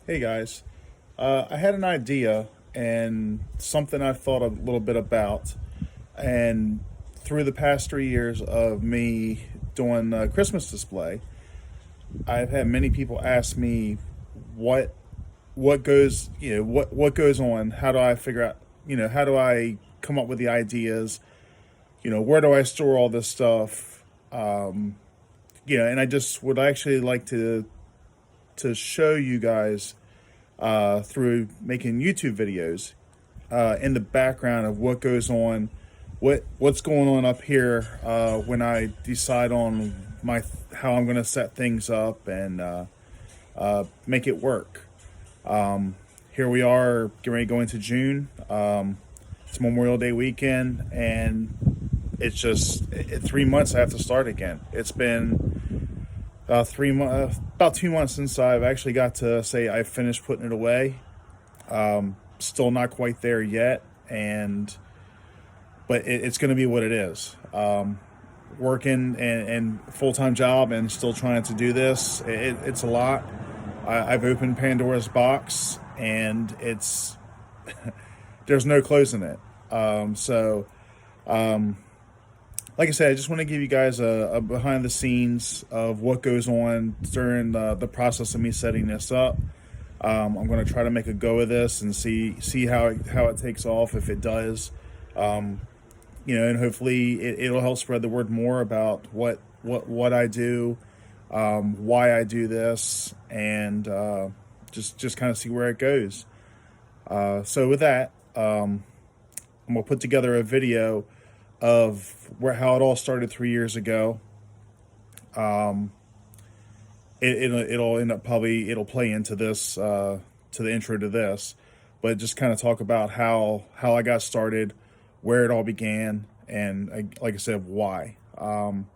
Hey guys, I had an idea and something I thought a little bit about. And through the past 3 years of me doing a Christmas display, I've had many people ask me what what goes on. How do I figure out, how do I come up with the ideas? Where do I store all this stuff? And I just would actually like to show you guys through making YouTube videos in the background of what goes on, what's going on up here when I decide on my how I'm going to set things up and make it work. Here we are, getting ready to go into June. It's Memorial Day weekend, and it's just 3 months I have to start again. It's been about 2 months since I've actually got to say I finished putting it away. Still not quite there yet, and but it's going to be what it is. Working and full time job and still trying to do this, it's a lot. I've opened Pandora's box, and it's there's no closing it. So, like I said, I just want to give you guys a behind the scenes of what goes on during the process of me setting this up. I'm going to try to make a go of this and see how it takes off if it does. And hopefully it'll help spread the word more about what I do, why I do this, and just kind of see where it goes. So with that, I'm gonna put together a video of how it all started 3 years ago. It'll end up probably it'll play into this to the intro to this, but just kind of talk about how I got started, where it all began, and like I said, why. And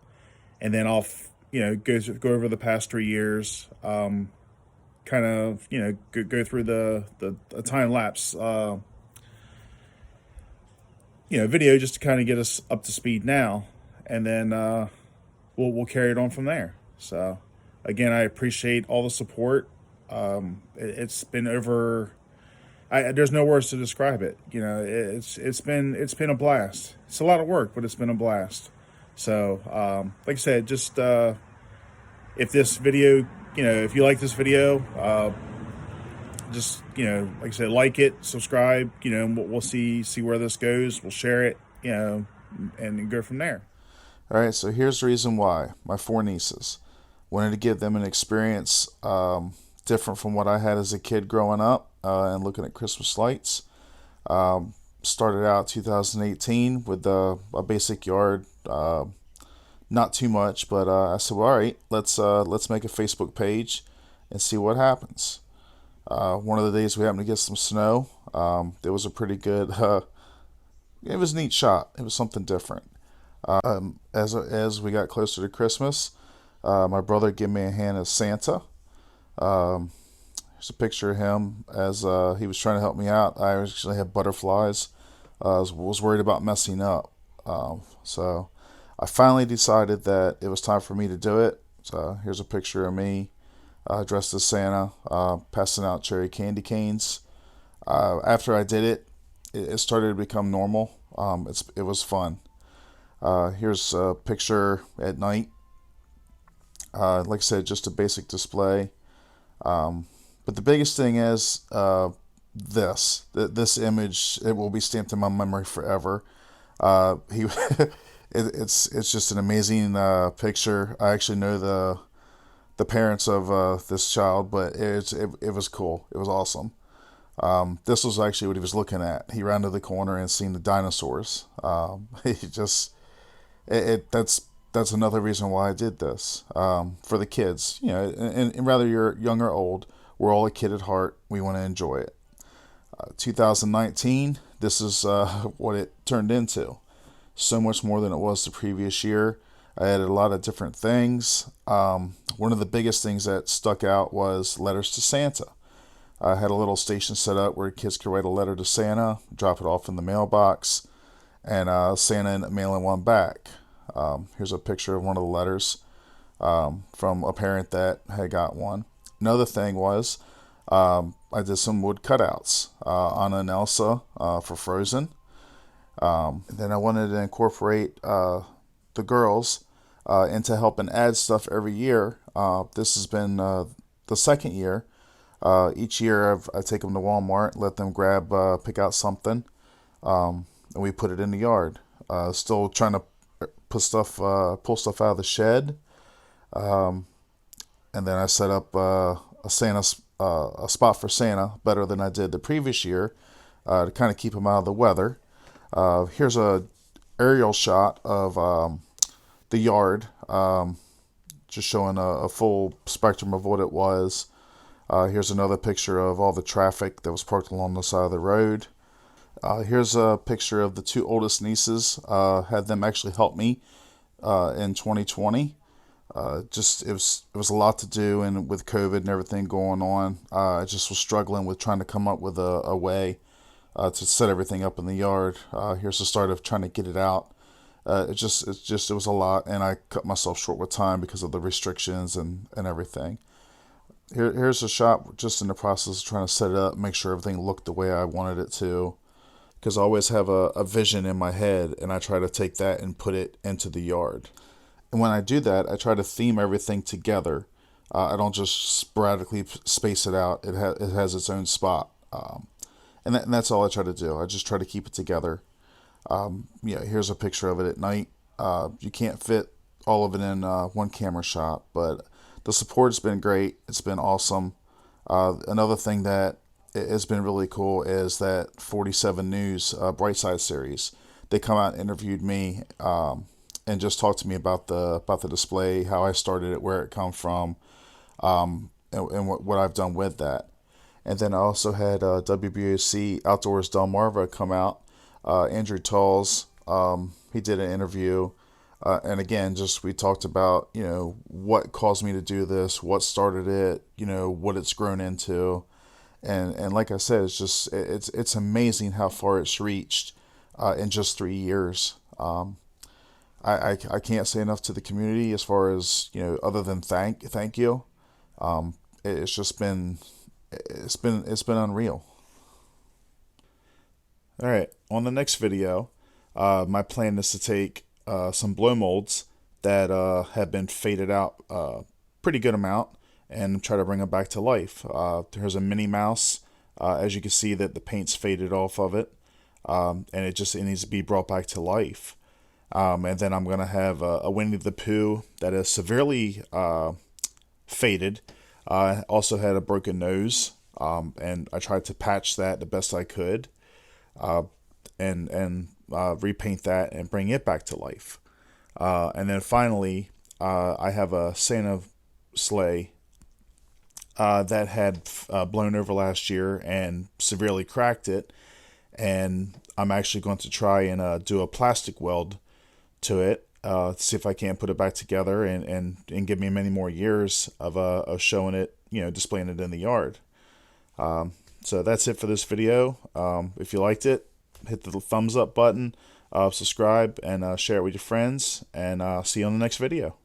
then I'll go over the past 3 years, kind of go through the time lapse video just to kind of get us up to speed now, and then we'll carry it on from there. So again, I appreciate all the support. It's been over. There's no words to describe it. It's been a blast. It's a lot of work, but it's been a blast. So like I said, just if this video, if you like this video, just like I said, like it, subscribe. And we'll see where this goes. We'll share it, and go from there. All right, so here's the reason why. My four nieces wanted to give them an experience different from what I had as a kid growing up and looking at Christmas lights. Started out 2018 with a basic yard, not too much, but I said, well, all right, let's make a Facebook page and see what happens. One of the days we happened to get some snow. It was a pretty good. It was a neat shot. It was something different. As we got closer to Christmas, my brother gave me a hand as Santa. Here's a picture of him as he was trying to help me out. I actually had butterflies. Was worried about messing up. So I finally decided that it was time for me to do it. So here's a picture of me dressed as Santa, passing out cherry candy canes. After I did it, it started to become normal. It was fun. Here's a picture at night. Like I said, just a basic display. But the biggest thing is this image. It will be stamped in my memory forever. He, it's just an amazing picture. I actually know the parents of this child, but it was cool. It was awesome. This was actually what he was looking at. He rounded the corner and seen the dinosaurs. He just that's another reason why I did this for the kids. And whether you're young or old, we're all a kid at heart. We want to enjoy it. 2019, this is what it turned into. So much more than it was the previous year. I added a lot of different things. One of the biggest things that stuck out was letters to Santa. I had a little station set up where kids could write a letter to Santa, drop it off in the mailbox, and Santa ended up mailing one back. Here's a picture of one of the letters from a parent that had got one. Another thing was I did some wood cutouts, Anna and Elsa for Frozen. Then I wanted to incorporate the girls into helping add stuff every year. This has been the second year. Each year I take them to Walmart, let them pick out something, and we put it in the yard. Still trying to pull stuff out of the shed, and then I set up a spot for Santa better than I did the previous year, to kind of keep him out of the weather. Here's a aerial shot of the yard, just showing a full spectrum of what it was. Here's another picture of all the traffic that was parked along the side of the road. Here's a picture of the two oldest nieces. Had them actually help me in 2020. Just it was a lot to do, and with COVID and everything going on, I just was struggling with trying to come up with a way to set everything up in the yard. Here's the start of trying to get it out. It was a lot, and I cut myself short with time because of the restrictions and everything. Here's a shot just in the process of trying to set it up, make sure everything looked the way I wanted it to. Because I always have a vision in my head, and I try to take that and put it into the yard. And when I do that, I try to theme everything together. I don't just sporadically space it out. It has its own spot. And that's all I try to do. I just try to keep it together. Here's a picture of it at night. You can't fit all of it in one camera shot, but the support's been great. It's been awesome. Another thing that has been really cool is that 47 News Brightside series. They come out and interviewed me and just talked to me about the display, how I started it, where it come from, and what I've done with that. And then I also had WBOC Outdoors Delmarva come out. Andrew Talls, he did an interview. And again, just we talked about, what caused me to do this, what started it, what it's grown into. And like I said, it's amazing how far it's reached in just 3 years. I can't say enough to the community as far as, other than thank you. It's been unreal. All right, on the next video, my plan is to take some blow molds that have been faded out pretty good amount and try to bring them back to life. There's a Minnie Mouse. As you can see that the paint's faded off of it, and it needs to be brought back to life. And then I'm going to have a Winnie the Pooh that is severely faded. Also had a broken nose, and I tried to patch that the best I could, and repaint that and bring it back to life. And then finally, I have a Santa sleigh that had blown over last year and severely cracked it. And I'm actually going to try and do a plastic weld to it, see if I can't put it back together and give me many more years of showing it, displaying it in the yard. So that's it for this video. If you liked it, hit the thumbs up button, subscribe, and share it with your friends, and see you on the next video.